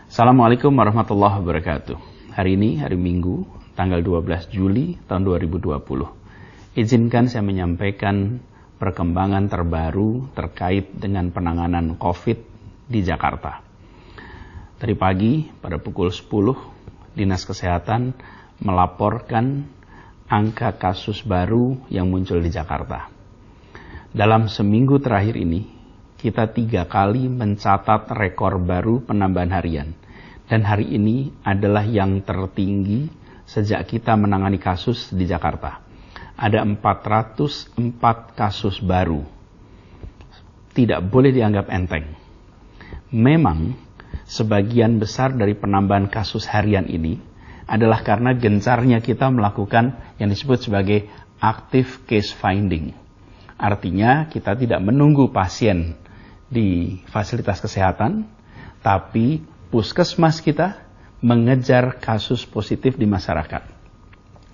Assalamualaikum warahmatullahi wabarakatuh. Hari ini, hari Minggu, tanggal 12 Juli tahun 2020. Izinkan saya menyampaikan perkembangan terbaru terkait dengan penanganan COVID di Jakarta. Tadi pagi, pada pukul 10, Dinas Kesehatan melaporkan angka kasus baru yang muncul di Jakarta. Dalam seminggu terakhir ini, kita 3 kali mencatat rekor baru penambahan harian. Dan hari ini adalah yang tertinggi sejak kita menangani kasus di Jakarta. Ada 404 kasus baru. Tidak boleh dianggap enteng. Memang, sebagian besar dari penambahan kasus harian ini adalah karena gencarnya kita melakukan yang disebut sebagai active case finding. Artinya, kita tidak menunggu pasien di fasilitas kesehatan, tapi puskesmas kita mengejar kasus positif di masyarakat.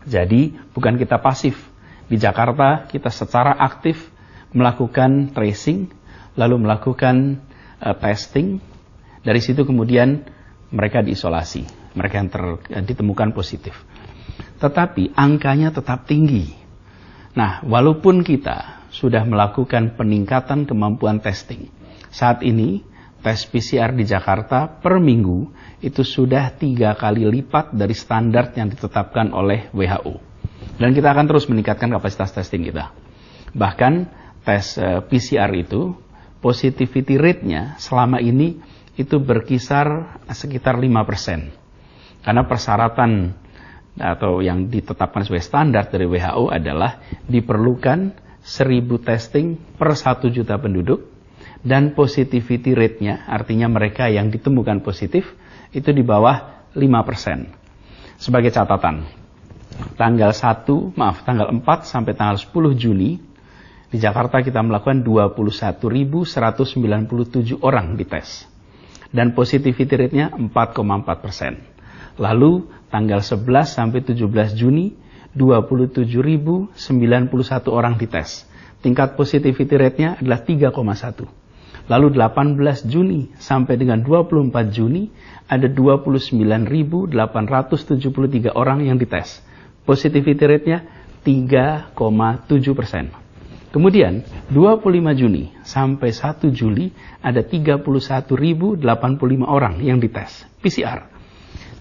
Jadi bukan kita pasif. Di Jakarta kita secara aktif melakukan tracing, lalu melakukan testing. Dari situ kemudian mereka diisolasi, mereka yang ditemukan positif. Tetapi angkanya tetap tinggi. Nah, walaupun kita sudah melakukan peningkatan kemampuan testing, saat ini, tes PCR di Jakarta per minggu itu sudah 3 kali lipat dari standar yang ditetapkan oleh WHO. Dan kita akan terus meningkatkan kapasitas testing kita. Bahkan tes PCR itu, positivity rate-nya selama ini itu berkisar sekitar 5%. Karena persyaratan atau yang ditetapkan sebagai standar dari WHO adalah diperlukan 1.000 testing per 1 juta penduduk. Dan positivity rate-nya, artinya mereka yang ditemukan positif, itu di bawah 5%. Sebagai catatan, tanggal 4 sampai tanggal 10 Juni, di Jakarta kita melakukan 21.197 orang dites. Dan positivity rate-nya 4,4%. Lalu, tanggal 11 sampai 17 Juni, 27.091 orang dites. Tingkat positivity rate-nya adalah 3,1%. Lalu 18 Juni sampai dengan 24 Juni ada 29.873 orang yang dites. Positivity rate-nya 3,7%. Kemudian 25 Juni sampai 1 Juli ada 31.085 orang yang dites PCR.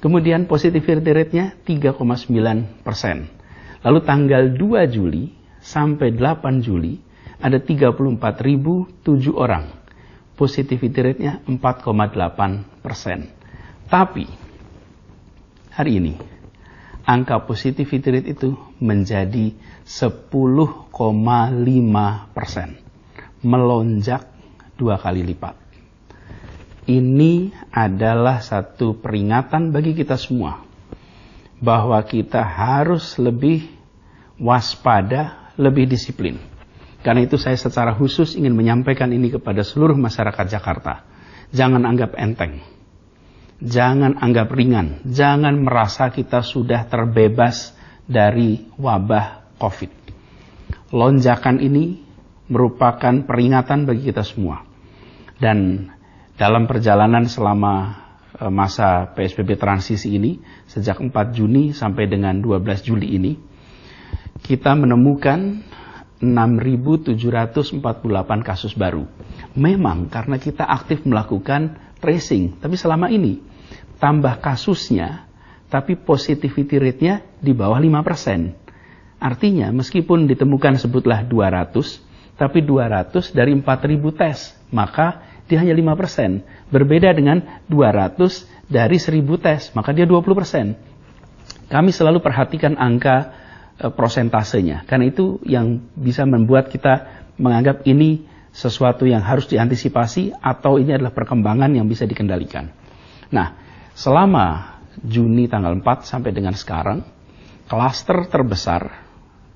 Kemudian positivity rate-nya 3,9%. Lalu tanggal 2 Juli sampai 8 Juli ada 34.007 orang. Positivity rate-nya 4,8%. Tapi, hari ini, angka positivity rate itu menjadi 10,5%. Melonjak 2 kali lipat. Ini adalah satu peringatan bagi kita semua. Bahwa kita harus lebih waspada, lebih disiplin. Karena itu saya secara khusus ingin menyampaikan ini kepada seluruh masyarakat Jakarta. Jangan anggap enteng. Jangan anggap ringan. Jangan merasa kita sudah terbebas dari wabah COVID. Lonjakan ini merupakan peringatan bagi kita semua. Dan dalam perjalanan selama masa PSBB transisi ini, sejak 4 Juni sampai dengan 12 Juli ini, kita menemukan 6.748 kasus baru. Memang karena kita aktif melakukan tracing, tapi selama ini tambah kasusnya, tapi positivity rate-nya di bawah 5%. Artinya meskipun ditemukan sebutlah 200, tapi 200 dari 4.000 tes, maka dia hanya 5%. Berbeda dengan 200 dari 1.000 tes, maka dia 20%. Kami selalu perhatikan angka prosentasenya. Karena itu yang bisa membuat kita menganggap ini sesuatu yang harus diantisipasi atau ini adalah perkembangan yang bisa dikendalikan. Nah, selama Juni tanggal 4 sampai dengan sekarang, klaster terbesar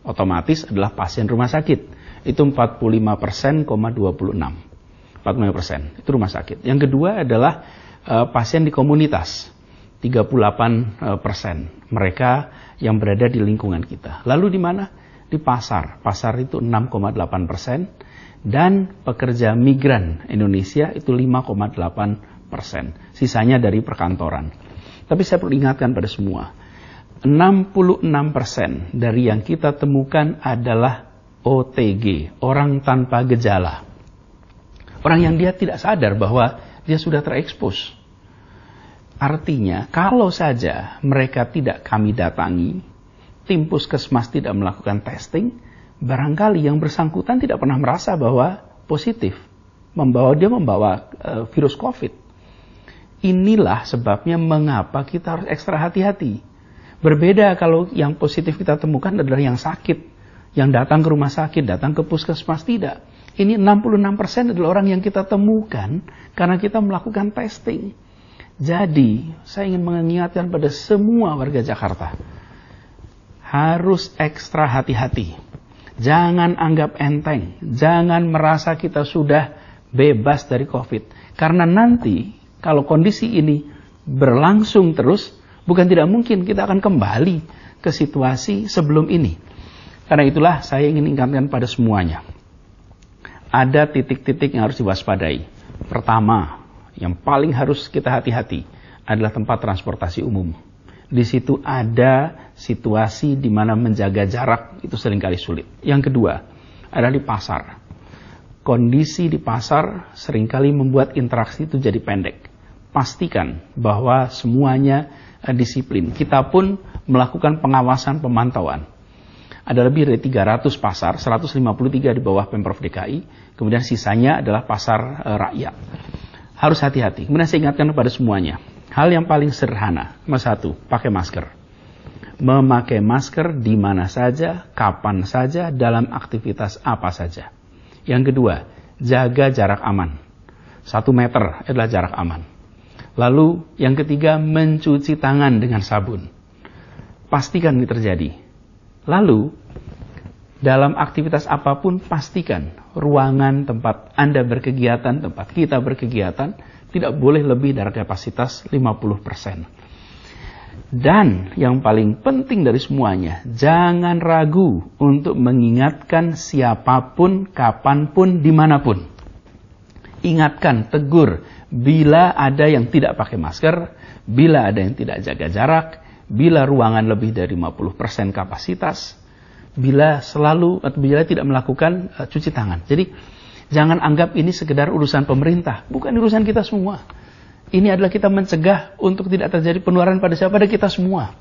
otomatis adalah pasien rumah sakit. Itu 45,26%. 45% itu rumah sakit. Yang kedua adalah pasien di komunitas. 38%. Mereka yang berada di lingkungan kita. Lalu di mana? Di pasar. Pasar itu 6,8%. Dan pekerja migran Indonesia itu 5,8%. Sisanya dari perkantoran. Tapi saya perlu ingatkan pada semua, 66% dari yang kita temukan adalah OTG, orang tanpa gejala. Orang yang dia tidak sadar bahwa dia sudah terekspos. Artinya, kalau saja mereka tidak kami datangi, tim puskesmas tidak melakukan testing, barangkali yang bersangkutan tidak pernah merasa bahwa positif. Dia membawa virus COVID. Inilah sebabnya mengapa kita harus ekstra hati-hati. Berbeda kalau yang positif kita temukan adalah yang sakit, yang datang ke rumah sakit, datang ke puskesmas, tidak. Ini 66% adalah orang yang kita temukan karena kita melakukan testing. Jadi, saya ingin mengingatkan pada semua warga Jakarta, harus ekstra hati-hati. Jangan anggap enteng, jangan merasa kita sudah bebas dari COVID. Karena nanti, kalau kondisi ini berlangsung terus, bukan tidak mungkin kita akan kembali ke situasi sebelum ini. Karena itulah saya ingin ingatkan pada semuanya. Ada titik-titik yang harus diwaspadai. Pertama, yang paling harus kita hati-hati adalah tempat transportasi umum. Di situ ada situasi di mana menjaga jarak itu seringkali sulit. Yang kedua, adalah di pasar. Kondisi di pasar seringkali membuat interaksi itu jadi pendek. Pastikan bahwa semuanya disiplin. Kita pun melakukan pengawasan pemantauan. Ada lebih dari 300 pasar, 153 di bawah Pemprov DKI, kemudian sisanya adalah pasar rakyat. Harus hati-hati. Kemudian saya ingatkan kepada semuanya, hal yang paling sederhana, nomor 1, pakai masker. Memakai masker di mana saja, kapan saja, dalam aktivitas apa saja. Yang kedua, jaga jarak aman. 1 meter adalah jarak aman. Lalu yang ketiga, mencuci tangan dengan sabun. Pastikan ini terjadi. Lalu, dalam aktivitas apapun, pastikan ruangan tempat Anda berkegiatan, tempat kita berkegiatan, tidak boleh lebih dari kapasitas 50%. Dan yang paling penting dari semuanya, jangan ragu untuk mengingatkan siapapun, kapanpun, dimanapun. Ingatkan, tegur, bila ada yang tidak pakai masker, bila ada yang tidak jaga jarak, bila ruangan lebih dari 50% kapasitas, bila tidak melakukan cuci tangan. Jadi jangan anggap ini sekedar urusan pemerintah, bukan urusan kita semua. Ini adalah kita mencegah untuk tidak terjadi penularan pada kita semua.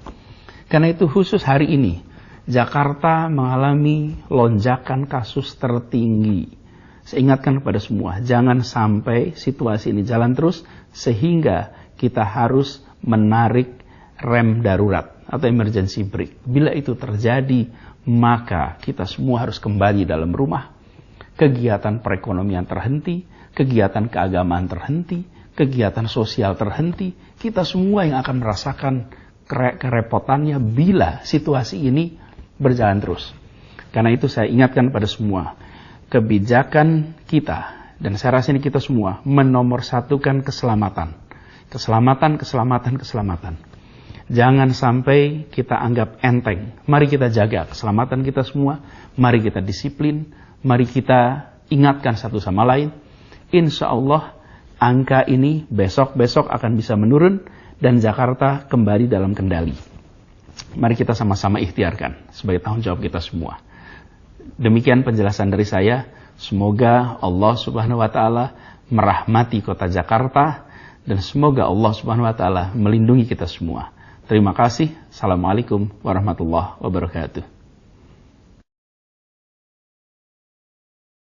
Karena itu khusus hari ini, Jakarta mengalami lonjakan kasus tertinggi. Saya ingatkan kepada semua, jangan sampai situasi ini jalan terus sehingga kita harus menarik rem darurat atau emergency brake. Bila itu terjadi, maka kita semua harus kembali dalam rumah. Kegiatan perekonomian terhenti, kegiatan keagamaan terhenti, kegiatan sosial terhenti. Kita semua yang akan merasakan kerepotannya bila situasi ini berjalan terus. Karena itu saya ingatkan pada semua, kebijakan kita, dan saya rasa ini kita semua, menomorsatukan keselamatan. Keselamatan. Jangan sampai kita anggap enteng. Mari kita jaga keselamatan kita semua. Mari kita disiplin. Mari kita ingatkan satu sama lain. Insya Allah angka ini besok-besok akan bisa menurun dan Jakarta kembali dalam kendali. Mari kita sama-sama ikhtiarkan sebagai tanggung jawab kita semua. Demikian penjelasan dari saya. Semoga Allah Subhanahu wa taala merahmati kota Jakarta dan semoga Allah Subhanahu wa taala melindungi kita semua. Terima kasih. Assalamualaikum warahmatullahi wabarakatuh.